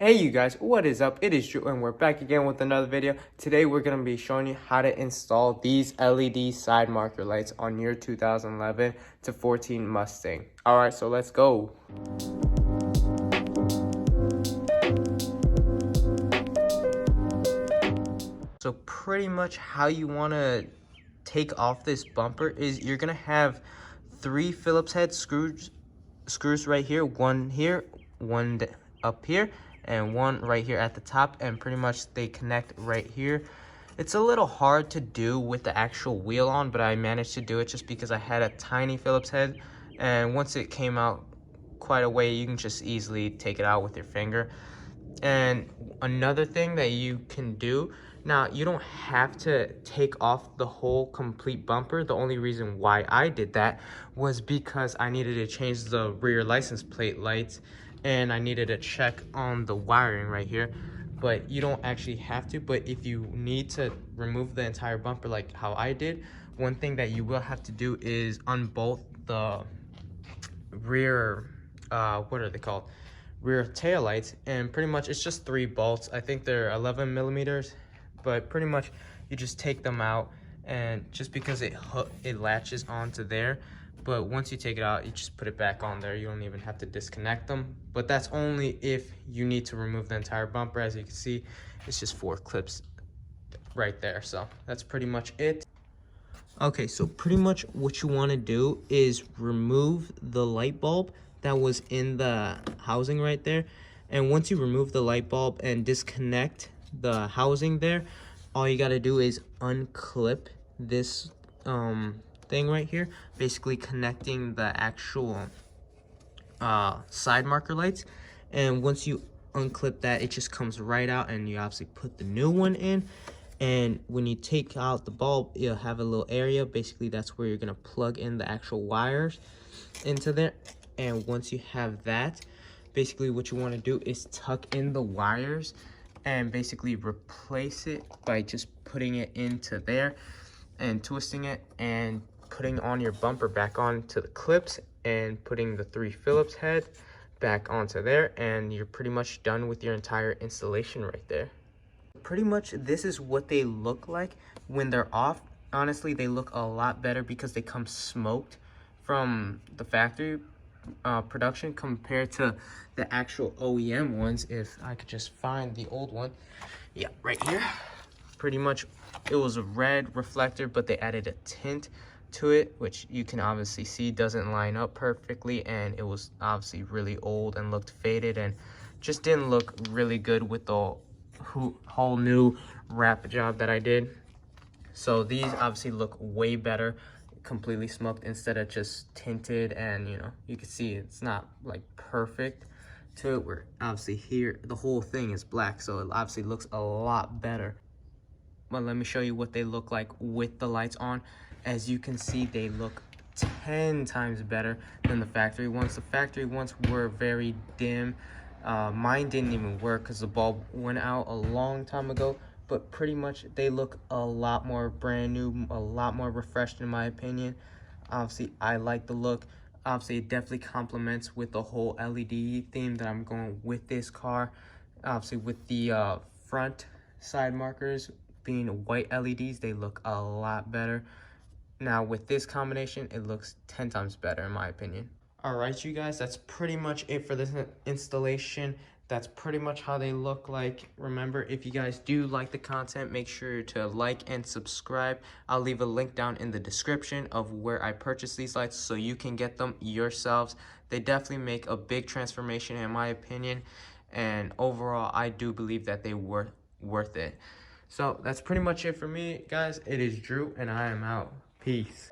Hey you guys, what is up? It is Drew and we're back again with another video. Today we're going to be showing you how to install these LED side marker lights on your 2011 to 14 Mustang. Alright, so let's go. So pretty much how you want to take off this bumper is you're going to have 3 Phillips head screws right here, one up here, and one right here at the top, and pretty much they connect right here. It's a little hard to do with the actual wheel on, but I managed to do it just because I had a tiny Phillips head, and once it came out quite a way, you can just easily take it out with your finger. And another thing that you can do, now you don't have to take off the whole complete bumper. The only reason why I did that was because I needed to change the rear license plate lights and I needed to check on the wiring right here. But you don't actually have to. But if you need to remove the entire bumper like how I did, one thing that you will have to do is unbolt the rear, what are they called? Rear tail lights, and pretty much it's just 3 bolts. I think they're 11 millimeters, but pretty much you just take them out, and just because it latches onto there, but once you take it out, you just put it back on there. You don't even have to disconnect them. But that's only if you need to remove the entire bumper. As you can see, it's just 4 clips right there. So that's pretty much it. Okay, so pretty much what you want to do is remove the light bulb that was in the housing right there. And once you remove the light bulb and disconnect the housing there, all you got to do is unclip this thing right here, basically connecting the actual side marker lights. And once you unclip that, it just comes right out, and you obviously put the new one in. And when you take out the bulb, you'll have a little area. Basically, that's where you're gonna plug in the actual wires into there. And once you have that, basically what you want to do is tuck in the wires and basically replace it by just putting it into there and twisting it and putting on your bumper back onto the clips and putting the 3 Phillips head back onto there, and you're pretty much done with your entire installation right there. Pretty much this is what they look like when they're off. Honestly, they look a lot better because they come smoked from the factory production compared to the actual OEM ones. If I could just find the old one, yeah, right here. Pretty much it was a red reflector, but they added a tint to it, which you can obviously see doesn't line up perfectly, and it was obviously really old and looked faded and just didn't look really good with the whole new wrap job that I did. So these obviously look way better, completely smoked instead of just tinted, and you know, you can see it's not like perfect to it, where obviously here the whole thing is black, so it obviously looks a lot better. But let me show you what they look like with the lights on. As you can see, they look 10 times better than the factory ones. The factory ones were very dim. Mine didn't even work because the bulb went out a long time ago, but pretty much they look a lot more brand new, a lot more refreshed in my opinion. Obviously, I like the look. Obviously, it definitely complements with the whole LED theme that I'm going with this car. Obviously, with the front side markers being white LEDs, they look a lot better. Now with this combination, it looks 10 times better in my opinion. All right, you guys, that's pretty much it for this installation. That's pretty much how they look like. Remember, if you guys do like the content, make sure to like and subscribe. I'll leave a link down in the description of where I purchased these lights so you can get them yourselves. They definitely make a big transformation in my opinion, and overall, I do believe that they were worth it. So that's pretty much it for me, guys. It is Drew, and I am out. Peace.